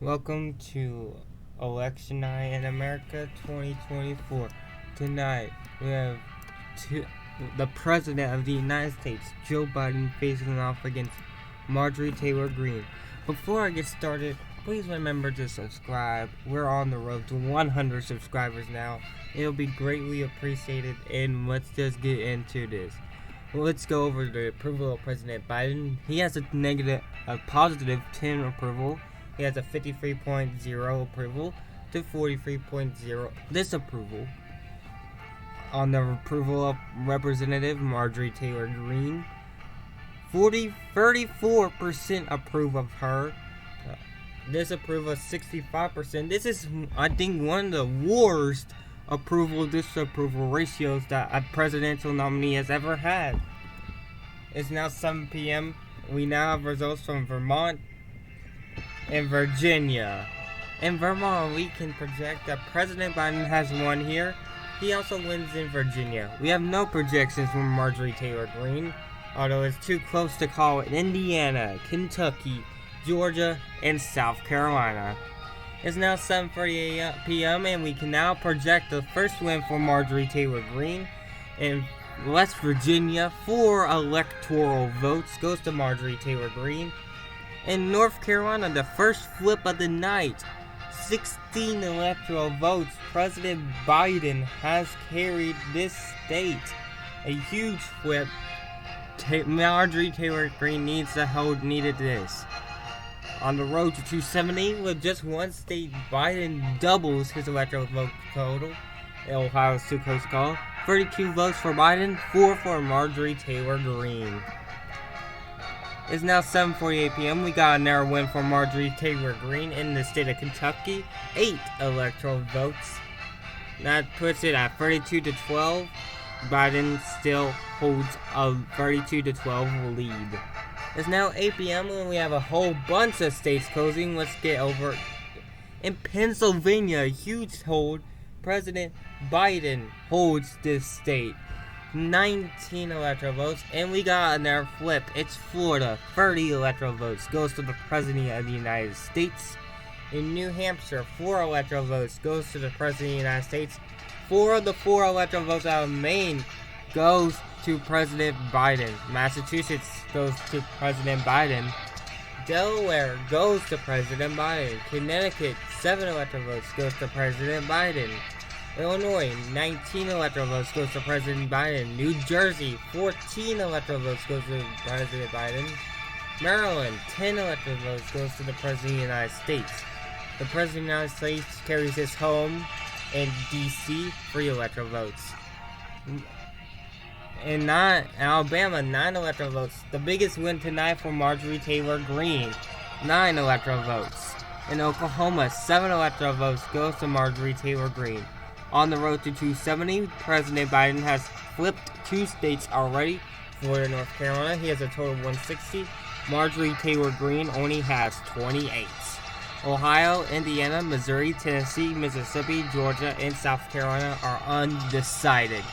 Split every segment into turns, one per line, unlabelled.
Welcome to Election Night in America 2024. Tonight, we have the President of the United States, Joe Biden, facing off against Marjorie Taylor Greene. Before I get started, please remember to subscribe. We're on the road to 100 subscribers now. It'll be greatly appreciated, and let's just get into this. Let's go over the approval of President Biden. He has a positive 10 approval. He has a 53.0 approval to 43.0 disapproval. On the approval of Representative Marjorie Taylor Greene, 34% approve of her. Disapprove of 65%. This is, I think, one of the worst approval-disapproval ratios that a presidential nominee has ever had. It's now 7 p.m. We now have results from Vermont and Virginia. In Vermont, we can project that President Biden has won here. He also wins in Virginia. We have no projections from Marjorie Taylor Greene, although it's too close to call it. Indiana, Kentucky, Georgia, and South Carolina. It's now 7:40 p.m. and we can now project the first win for Marjorie Taylor Greene. In West Virginia, 4 electoral votes goes to Marjorie Taylor Greene. In North Carolina, the first flip of the night, 16 electoral votes. President Biden has carried this state. A huge flip. Marjorie Taylor Greene needed this. On the road to 270, with just one state, Biden doubles his electoral vote total. Ohio's too close to call. 32 votes for Biden, 4 for Marjorie Taylor Greene. It's now 7:48 p.m. We got another win for Marjorie Taylor Greene in the state of Kentucky. 8 electoral votes. That puts it at 32-12. Biden still holds a 32-12 lead. It's now 8 p.m. and we have a whole bunch of states closing. Let's get over it. In Pennsylvania, a huge hold. President Biden holds this state. 19 electoral votes, and we got another flip. It's Florida. 30 electoral votes goes to the President of the United States. In New Hampshire, 4 electoral votes goes to the President of the United States. 4 of the 4 electoral votes out of Maine goes to President Biden. Massachusetts goes to President Biden. Delaware goes to President Biden. Connecticut, 7 electoral votes goes to President Biden. Illinois, 19 electoral votes goes to President Biden. New Jersey, 14 electoral votes goes to President Biden. Maryland, 10 electoral votes goes to the President of the United States. The President of the United States carries his home in D.C., 3 electoral votes. In Alabama, 9 electoral votes. The biggest win tonight for Marjorie Taylor Greene, 9 electoral votes. In Oklahoma, 7 electoral votes goes to Marjorie Taylor Greene. On the road to 270, President Biden has flipped 2 states already. Florida, North Carolina, he has a total of 160. Marjorie Taylor Greene only has 28. Ohio, Indiana, Missouri, Tennessee, Mississippi, Georgia, and South Carolina are undecided.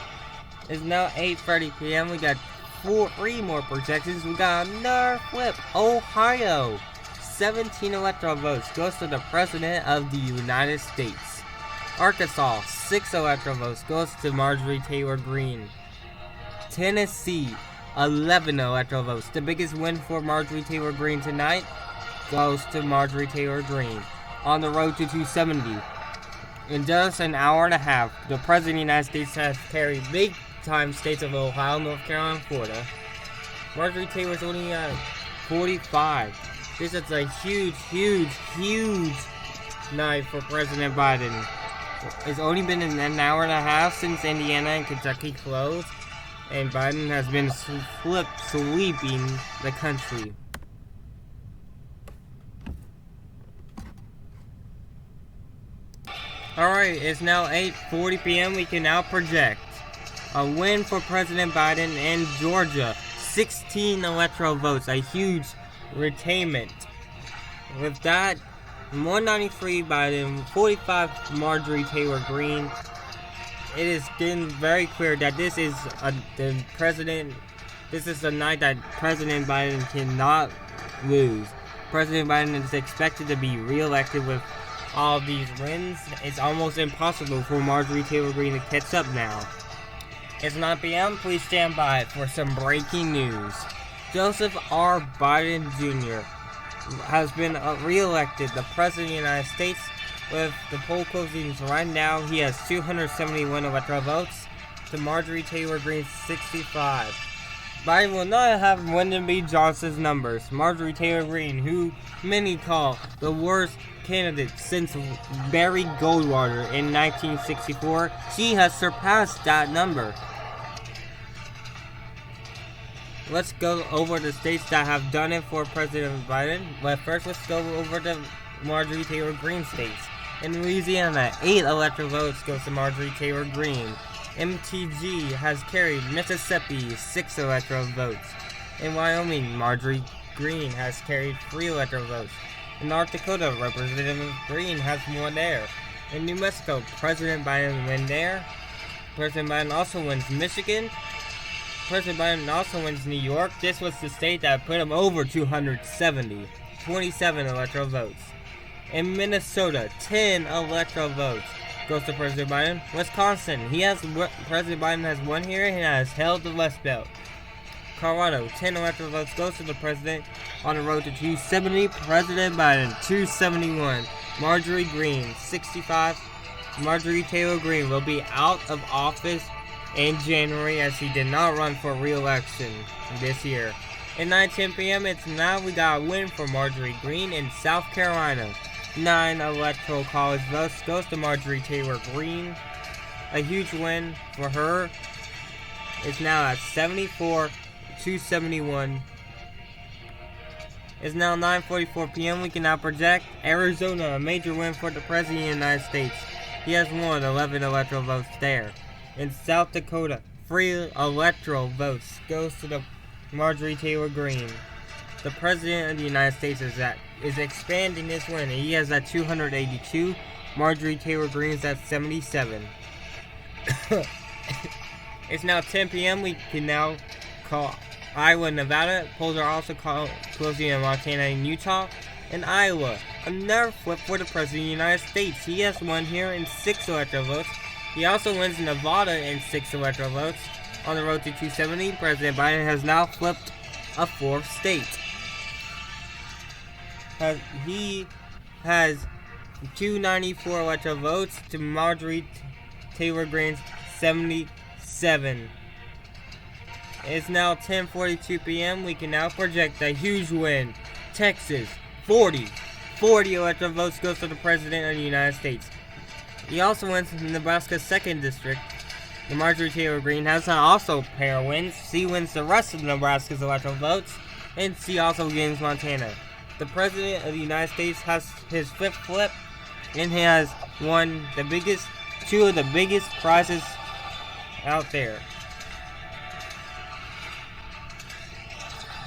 It's now 8:30 p.m. We got 3 more projections. We got another flip. Ohio, 17 electoral votes goes to the President of the United States. Arkansas, 6 electoral votes goes to Marjorie Taylor Greene. Tennessee, 11 electoral votes. The biggest win for Marjorie Taylor Greene tonight goes to Marjorie Taylor Greene. On the road to 270. In just an hour and a half, the President of the United States has carried big-time states of Ohio, North Carolina, and Florida. Marjorie Taylor's only at 45. This is a huge night for President Biden. It's only been an hour and a half since Indiana and Kentucky closed, and Biden has been sweeping the country. Alright, it's now 8:40 p.m. We can now project a win for President Biden in Georgia. 16 electoral votes, a huge retainment. With that, 193 Biden, 45 Marjorie Taylor Greene. It is getting very clear that this is the night that President Biden cannot lose. President Biden is expected to be re-elected with all these wins. It's almost impossible for Marjorie Taylor Greene to catch up now. It's 9 p.m. Please stand by for some breaking news. Joseph R. Biden Jr. has been re-elected the President of the United States. With the poll closings right now, he has 271 electoral votes to Marjorie Taylor Greene's 65. Biden will not have Lyndon B. Johnson's numbers. Marjorie Taylor Greene, who many call the worst candidate since Barry Goldwater in 1964, she has surpassed that number. Let's go over the states that have done it for President Biden. But first, let's go over the Marjorie Taylor Greene states. In Louisiana, 8 electoral votes goes to Marjorie Taylor Greene. MTG has carried Mississippi 6 electoral votes. In Wyoming, Marjorie Greene has carried 3 electoral votes. In North Dakota, Representative Greene has won there. In New Mexico, President Biden wins there. President Biden also wins Michigan. President Biden also wins New York. This was the state that put him over 270. 27 electoral votes. In Minnesota, 10 electoral votes goes to President Biden. Wisconsin, President Biden has won here and has held the West Belt. Colorado, 10 electoral votes goes to the president on the road to 270. President Biden, 271. Marjorie Greene, 65. Marjorie Taylor Greene will be out of office in January as he did not run for re-election this year. At 9:10 p.m. we got a win for Marjorie Greene in South Carolina. 9 electoral college votes goes to Marjorie Taylor Greene. A huge win for her. It's now at 74-271. It's now 9:44 p.m. We can now project Arizona, a major win for the President of the United States. He has won 11 electoral votes there. In South Dakota, 3 electoral votes goes to the Marjorie Taylor Greene. The President of the United States is expanding this win, and he has at 282. Marjorie Taylor Greene is at 77. It's now 10 p.m. We can now call Iowa and Nevada. Polls are also closing in Montana and Utah. In Iowa, another flip for the President of the United States. He has won here in 6 electoral votes. He also wins Nevada in 6 electoral votes. On the road to 270, President Biden has now flipped a 4th state. He has 294 electoral votes to Marjorie Taylor Greene's 77. It's now 10:42 p.m. We can now project a huge win. Texas, 40 electoral votes goes to the President of the United States. He also wins Nebraska's 2nd district. The Marjorie Taylor Greene has also pair wins. She wins the rest of Nebraska's electoral votes, and she also gains Montana. The President of the United States has his 5th flip, and he has won 2 of the biggest prizes out there.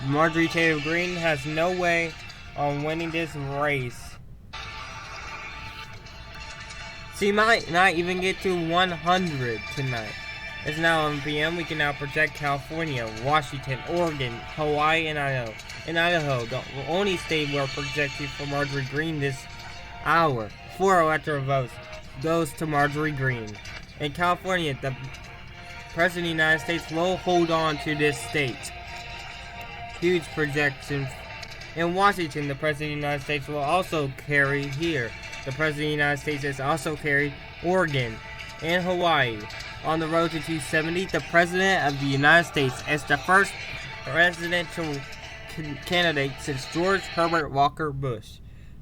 Marjorie Taylor Greene has no way on winning this race. She might not even get to 100 tonight. It's now 11 p.m. We can now project California, Washington, Oregon, Hawaii, and Idaho. In Idaho, the only state we're projecting for Marjorie Greene this hour, 4 electoral votes goes to Marjorie Greene. In California, the President of the United States will hold on to this state. Huge projections. In Washington, the President of the United States will also carry here. The President of the United States has also carried Oregon and Hawaii. On the road to 270, the President of the United States is the first presidential candidate since George Herbert Walker Bush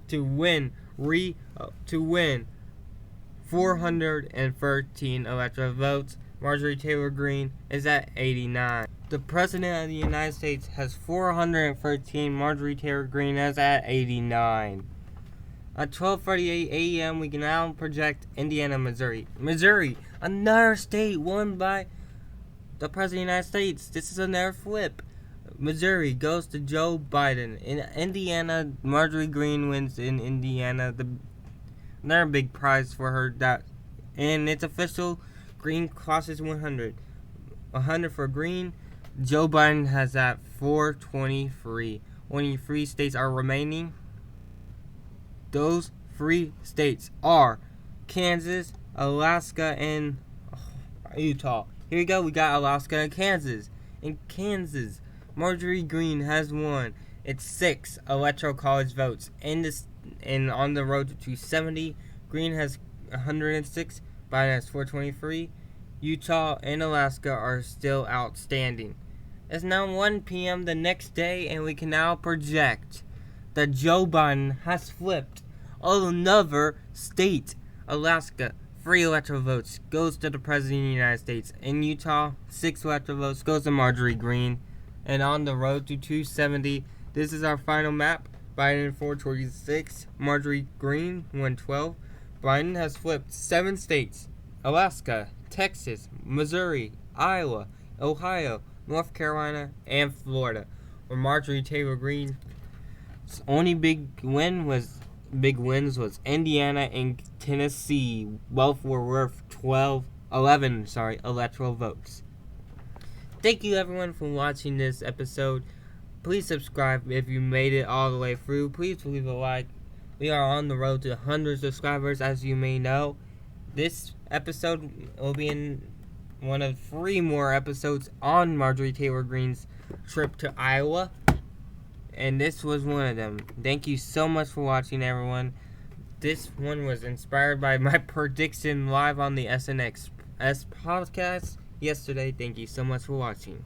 to win 413 electoral votes. Marjorie Taylor Greene is at 89. The President of the United States has 413. Marjorie Taylor Greene is at 89. At 12:38 a.m., we can now project Indiana, Missouri. Missouri, another state won by the President of the United States. This is another flip. Missouri goes to Joe Biden. In Indiana, Marjorie Greene wins in Indiana. Another big prize for her. And it's official. Greene crosses 100. 100 for Greene. Joe Biden has at 423. Only 3 states are remaining. Those free states are Kansas, Alaska, and Utah. Here we go. We got Alaska and Kansas. In Kansas, Marjorie Greene has won its 6 electoral college votes. And on the road to 270, Greene has 106, Biden has 423. Utah and Alaska are still outstanding. It's now 1 p.m. the next day, and we can now project that Joe Biden has flipped another state. Alaska, 3 electoral votes goes to the President of the United States. In Utah, 6 electoral votes goes to Marjorie Greene. And on the road to 270, this is our final map. Biden 426, Marjorie Greene 112. Biden has flipped 7 states: Alaska, Texas, Missouri, Iowa, Ohio, North Carolina, and Florida. Where Marjorie Taylor Greene's only big wins was Indiana and Tennessee. Both were worth 11 electoral votes. Thank you everyone for watching this episode. Please subscribe if you made it all the way through. Please leave a like. We are on the road to 100 subscribers, as you may know. This episode will be in one of 3 more episodes on Marjorie Taylor Greene's trip to Iowa. And this was one of them. Thank you so much for watching, everyone. This one was inspired by my prediction live on the SNXS podcast yesterday. Thank you so much for watching.